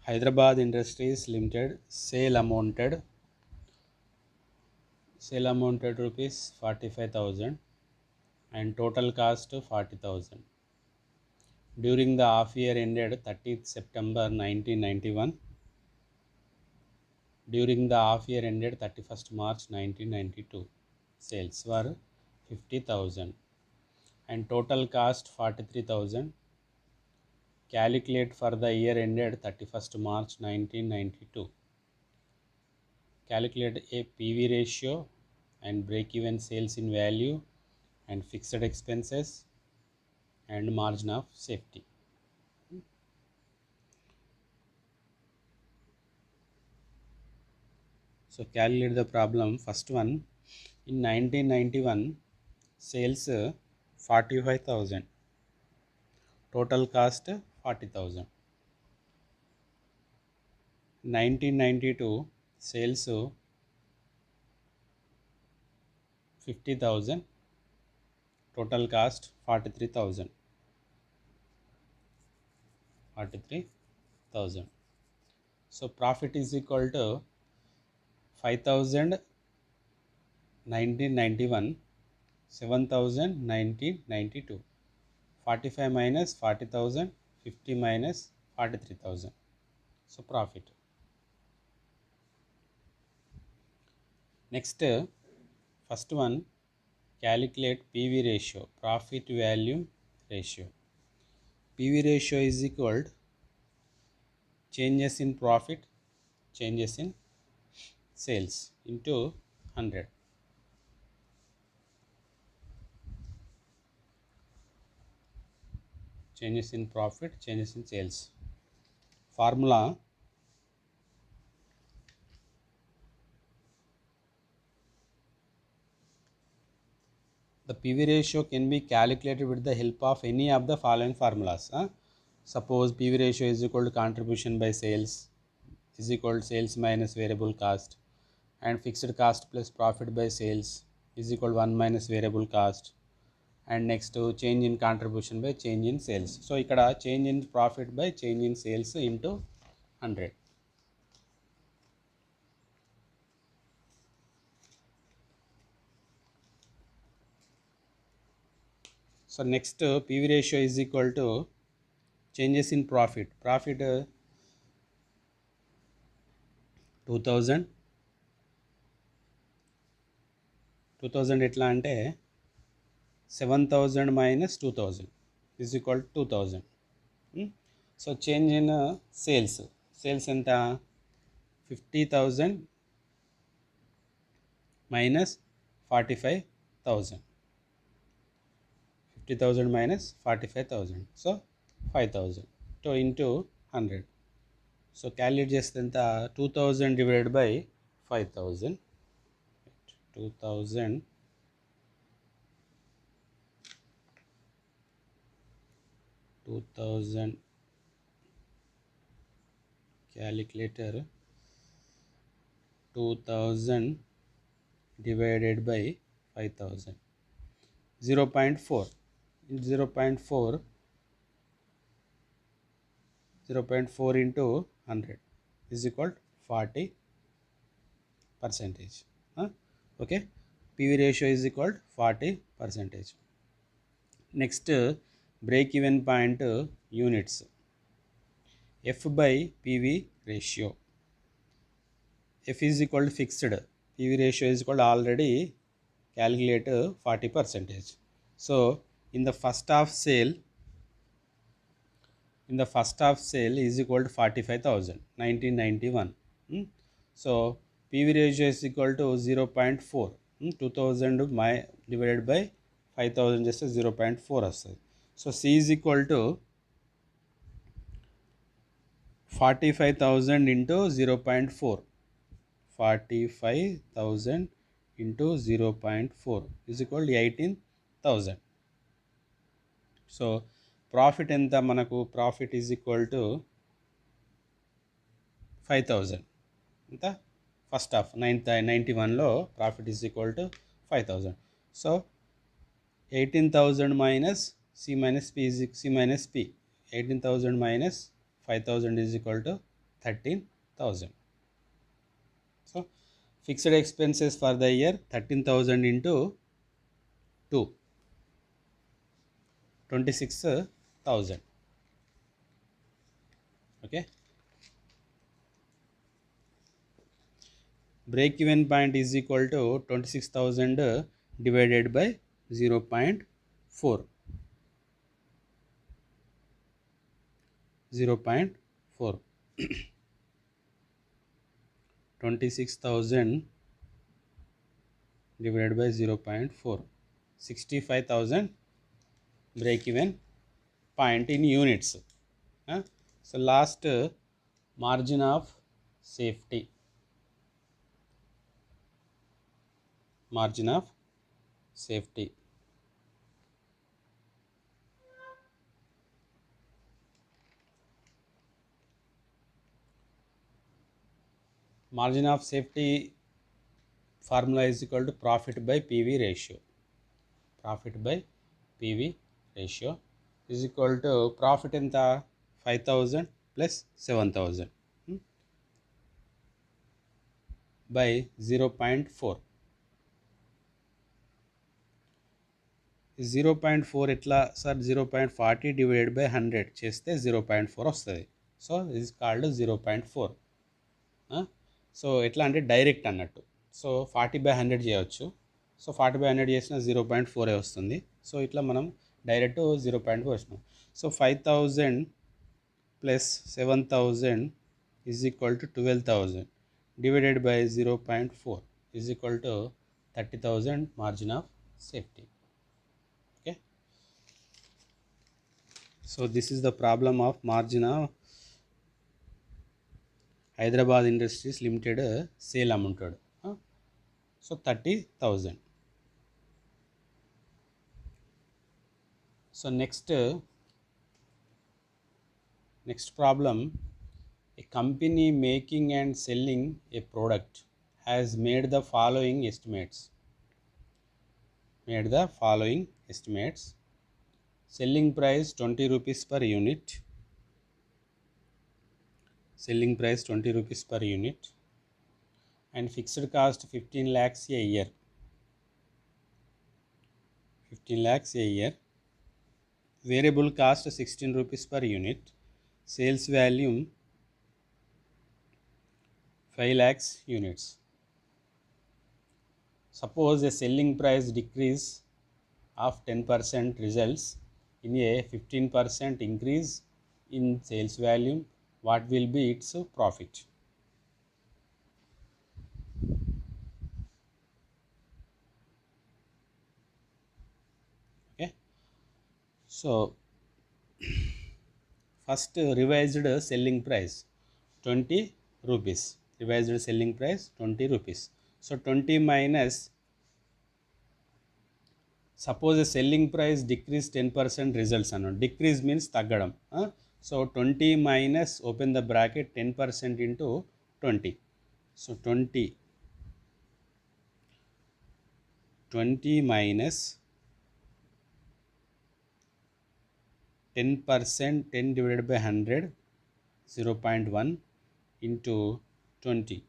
Hyderabad Industries Limited sale amounted rupees 45,000 and total cost 40,000. During the half year ended 30th September 1991, during the half year ended 31st March 1992, sales were 50,000 and total cost 43,000. Calculate for the year ended 31st March 1992. Calculate a PV ratio and break-even sales in value and fixed expenses and margin of safety. So calculate the problem. First one, in 1991 sales 45,000, total cost 40,000. 1992 sales 50,000, total cost 43,000. So profit is equal to 5,000 1991, 7,000 1992. 45 minus 40,000, 50 minus 43,000. So profit. Next, first one, calculate PV ratio, profit value ratio. PV ratio is equal to changes in profit, changes in sales into 100. Changes in profit, changes in sales. Formula, the PV ratio can be calculated with the help of any of the following formulas. Suppose PV ratio is equal to contribution by sales is equal to sales minus variable cost, and fixed cost plus profit by sales is equal to 1 minus variable cost, and next to change in contribution by change in sales. So ikkada change in profit by change in sales into 100. So next PV ratio is equal to changes in profit. Profit 2000 ఎట్లా అంటే 7,000 minus 2,000 is equal to 2,000. So change in sales ఎంత 50,000 minus 45,000. 50,000 minus 45,000. So 5,000. So into 100. So calculate చేస్తే ఎంత 2,000 divided by 5,000. 2,000 calculator, 2,000 divided by 5,000. 0.4 into 100 is equal to 40%. Okay, PV ratio is equal to 40%. Next, break even point units, F by PV ratio. F is equal to fixed, PV ratio is equal to already calculate 40%. So in the first half sale is equal to 45,000 1991. So PV ratio is equal to 0.4. 2,000 divided by 5,000 just 0.4 వస్తుంది. So C is equal to 45,000 into 0.4. 45,000 into 0.4 is equal to 18,000. So profit ఎంత మనకు, profit is equal to 5,000. ఎంత first half 91లో profit is equal to 5,000. So 18,000 minus C minus P is C minus P. 18,000 minus 5,000 is equal to 13,000. So fixed expenses for the year 13,000 into 2, 26,000. Okay. Break even point is equal to 26,000 divided by 0.4. 0.4. 26,000 divided by 0.4. 65,000 break even point in units. So last margin of safety. Margin of safety. Margin of safety formula is equal to profit by PV ratio. Profit by PV ratio is equal to profit in the 5,000 plus 7,000 by 0.4. 0.4 ఎట్లా sir 0.40 divided by 100 చేస్తే 0.4 వస్తుంది. So is called 0.4. So ఎట్లా అంటే direct అన్నట్టు. So 40/100 చేయవచ్చు. So 40/100 చేసిన 0.4 వస్తుంది. So ఇట్లా మనం డైరెక్ట్ 0.4 వచ్చినాం. So 5,000 plus 7,000 is equal to 12,000 divided by 0.4 is equal to 30,000 margin of safety. Okay. So this is the problem of margin of Hyderabad Industries Limited sale amount. So 30,000. So next problem, a company making and selling a product has made the following estimates. Selling price 20 rupees per unit. Selling price 20 rupees per unit. And fixed cost 15 lakhs a year. 15 lakhs a year. Variable cost 16 rupees per unit. Sales volume 5 lakhs units. Suppose a selling price decrease of 10% results in a 15% increase in sales volume. What will be its profit? Okay. So first revised selling price 20 rupees. Revised selling price 20 rupees. So 20 minus, suppose a selling price decrease 10% results అన్నాడు. Decrease means తగ్గడం. So 20 minus, open the bracket, 10% into 20. So 20 minus 10%, 10 divided by 100, 0.1 into 20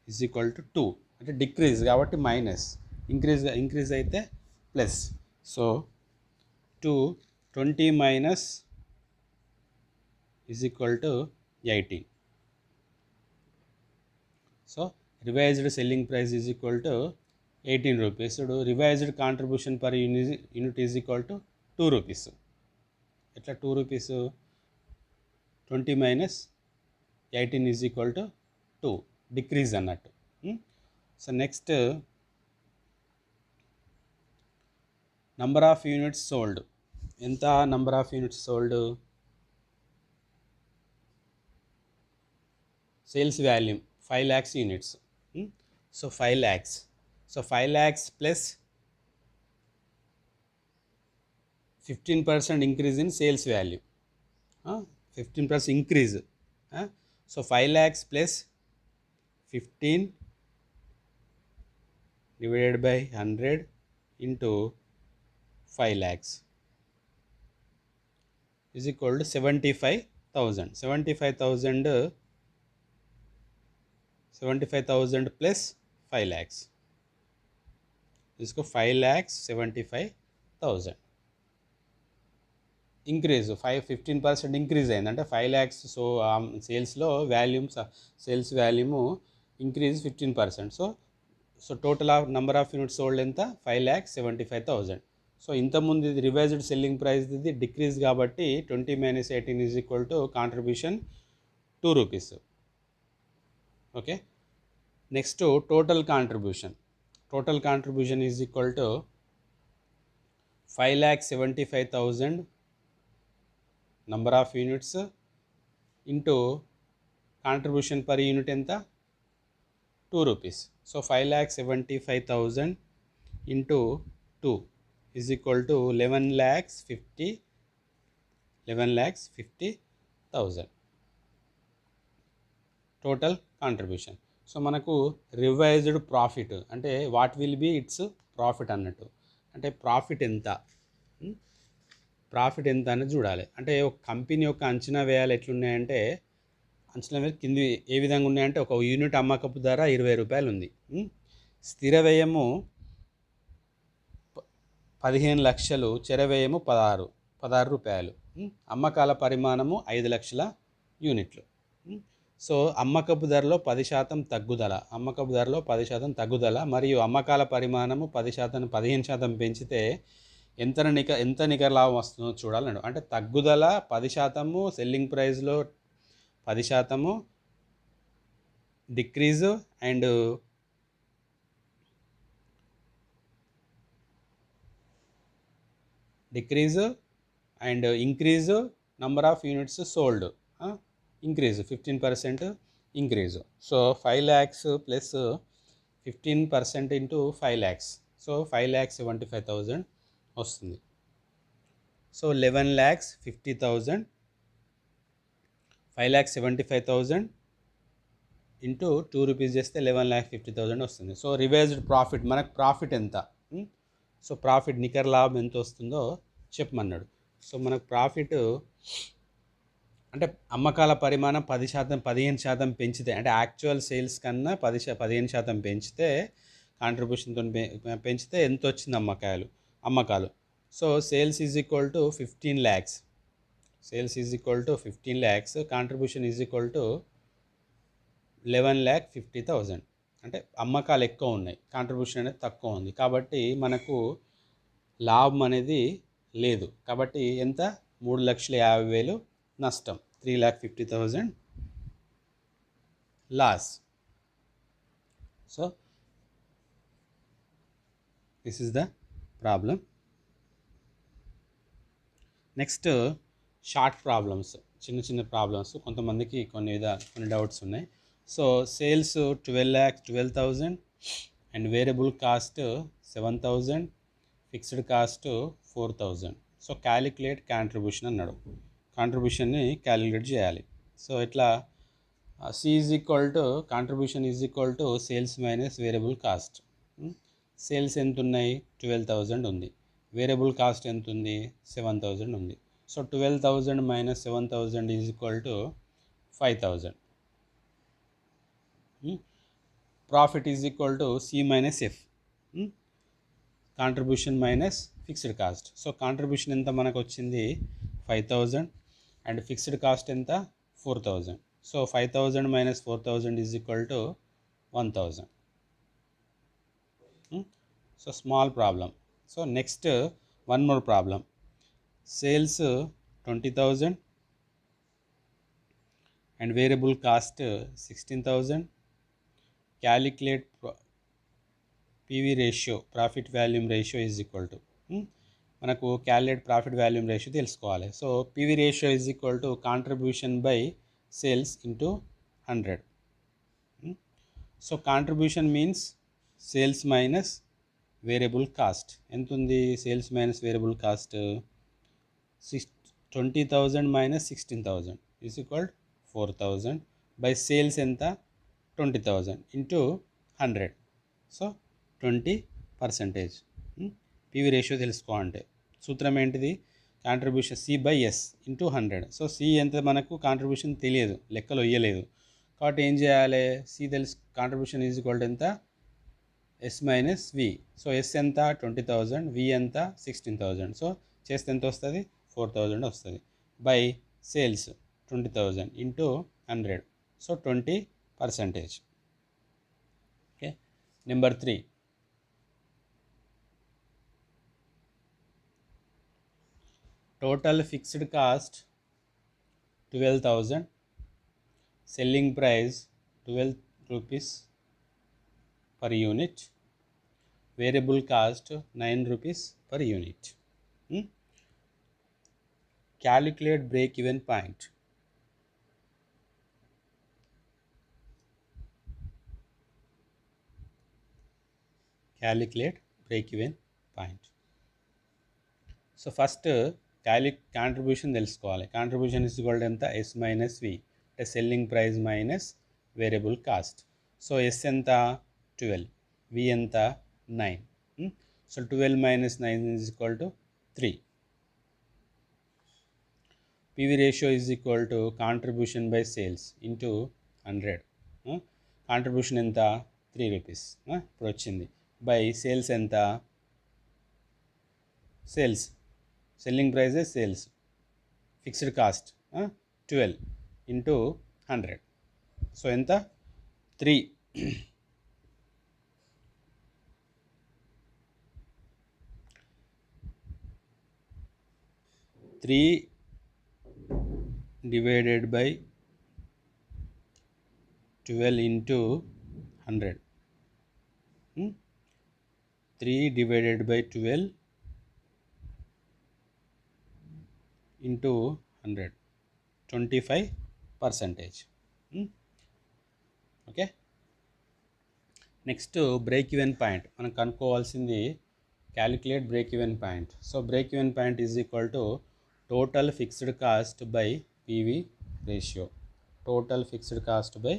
is equal to 2. అంటే decrease కాబట్టి minus, increase అయితే plus. So 20 minus is equal to 18. So revised selling price is equal to 18 rupees. So revised contribution per unit is equal to 2 rupees. ఎట్లా 2 rupees? 20 minus 18 is equal to 2, decrease అన్నట్టు. So next number of units sold. ఎంత number of units sold? Sales volume 5 lakhs units. So 5 lakhs. So 5 lakhs plus 15% increase in sales value. 15% increase. So 5 lakhs plus 15 divided by 100 into 5 lakhs is equal to 75,000. 75,000 75,000 plus 5 lakhs. इसको 5,75,000 increase 15% increase అయింది అంటే 5 lakhs. So సేల్స్లో sales volume increase 15%. So total of number of units sold ఎంత 5,75,000. So ఇంతకుముందు ఇది revised selling price ఇది decrease కాబట్టి 20 - 18 is equal to contribution 2 rupees. Okay, next total contribution is equal to 5,75,000 number of units into contribution per unit ఎంత 2 rupees. So 5,75,000 into 2 is equal to 11,50,000 total contribution. So మనకు revised profit అంటే what will be its profit అన్నట్టు, అంటే profit ఎంత అనేది చూడాలి. అంటే ఒక కంపెనీ యొక్క అంచనా వ్యయాలు ఎట్లున్నాయంటే అంచనా వ్యయాలు కింది ఏ విధంగా ఉన్నాయంటే ఒక యూనిట్ అమ్మకపు ధర 20 రూపాయలు ఉంది, స్థిర వ్యయము 15 లక్షలు, చర వ్యయము 16 రూపాయలు, అమ్మకాల పరిమాణము 5 లక్షల యూనిట్లు. సో అమ్మకపు ధరలో 10% తగ్గుదల మరియు అమ్మకాల పరిమాణము 15% పెంచితే ఎంత నికర లాభం వస్తుందో చూడాలన్నాడు. అంటే తగ్గుదల 10%, సెల్లింగ్ ప్రైస్లో 10%, decrease and increase number of units sold, increase 15% increase. So 5 lakhs plus 15% into 5 lakhs, so 5,75,000 వస్తుంది. సో 11,50,000, 5,75,000 ఇంటూ 2 rupees చేస్తే 11,50,000 వస్తుంది. సో రివైజ్డ్ ప్రాఫిట్, మనకు ప్రాఫిట్ ఎంత, సో ప్రాఫిట్ నికర లాభం ఎంత వస్తుందో చెప్పమన్నాడు. సో మనకు ప్రాఫిట్ అంటే అమ్మకాల పరిమాణం 15% పెంచితే, అంటే యాక్చువల్ సేల్స్ కన్నా 15% పెంచితే, కాంట్రిబ్యూషన్తో పెంచితే ఎంత వచ్చింది అమ్మకాలు. So sales is equal to 15 lakhs, contribution is equal to 11,50,000. అంటే అమ్మకాలు ఎక్కువ ఉన్నాయి, కాంట్రిబ్యూషన్ అనేది తక్కువ ఉంది కాబట్టి మనకు లాభం అనేది లేదు. కాబట్టి ఎంత 3,50,000 నష్టం, 3,50,000 loss. So this is the problem. Next short problems, చిన్న ప్రాబ్లమ్స్, కొంతమందికి కొన్ని డౌట్స్ ఉన్నాయి. So sales 12,000 and variable cost 7,000, fixed cost 4,000. So calculate contribution అన్నాడు, కాంట్రిబ్యూషన్ని క్యాలిక్యులేట్ చేయాలి. సో ఇట్లా C is equal to contribution is equal to sales minus variable cost. Sales ఎంత ఉన్నాయి 12,000 ఉంది, వేరియబుల్ కాస్ట్ ఎంత ఉంది 7,000 ఉంది. So 12,000 - 7,000 is equal to 5,000. Profit is equal to C minus F, contribution minus fixed cost. So contribution ఎంత మనకు వచ్చింది 5,000 and fixed cost ఎంత 4,000. So 5,000 - 4,000 is equal to 1,000. So small problem. So next one more problem. Sales 20,000 and variable cost 16,000. Calculate PV ratio, profit volume ratio is equal to, మనకు calculate profit volume ratio తెలుసుకోవాలి. So PV ratio is equal to contribution by sales into 100. So contribution means sales minus variable cost. ఎంత ఉంది sales minus variable cost 20,000 - 16,000 is equal 4,000 by sales ఎంత 20,000 into 100. So 20%. PV ratio తెలుసుకోవాలంటే సూత్రం ఏంటిది, contribution C by S into 100. So C ఎంత మనకు contribution తెలియదు, లెక్కలు ఇయ్యలేదు కాబట్టి ఏం చేయాలి, సి తెలుసు కాంట్రిబ్యూషన్ ఈజ్ ఈక్వల్ టు ఎంత, ఎస్ మైనస్ వి. సో ఎస్ ఎంత 20,000, వి ఎంత 16,000. సో చేస్తే ఎంత వస్తుంది, 4,000 వస్తుంది. By sales 20,000 into 100, so 20%. Okay. Number 3, total fixed cost 12,000, selling price 12 rupees per unit, variable cost 9 rupees per unit. Calculate break even point. Calculate break even point. So first contribution తెలుసుకోవాలి. Contribution is equal to ఎంత, S minus V, అంటే selling price minus variable cost. So S ఎంత 12, V ఎంత 9. So 12 minus 9 is equal to 3. PV ratio is equal to contribution by sales into 100. Contribution ఎంత 3 rupees ఇప్పుడు వచ్చింది, by sales ఎంత, sales selling price sales, fixed cost 12 into 100. So ఎంత 3. 3 divided by 12 into 100. 3 divided by 12 into 100, 25%. Okay. Next break even point మనం కనుక్కోవాల్సింది, calculate break even point. So break even point is equal to total fixed cost by PV ratio. Total fixed cost by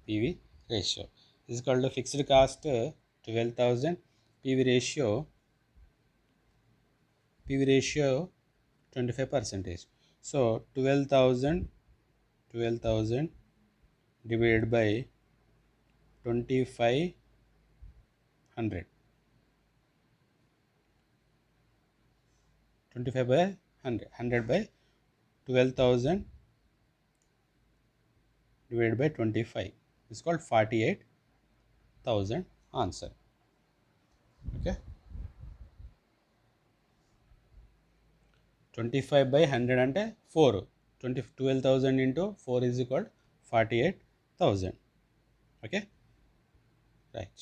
PV ratio is equal to fixed cost 12,000, PV ratio 25%. So 12,000 divided by 2,500. 25 by 100. 100 by 12,000 divided by 25 is called 48,000 answer. Okay. 25 by 100 అంటే 4. 12,000 into 4 is equal 48,000. Okay. Right.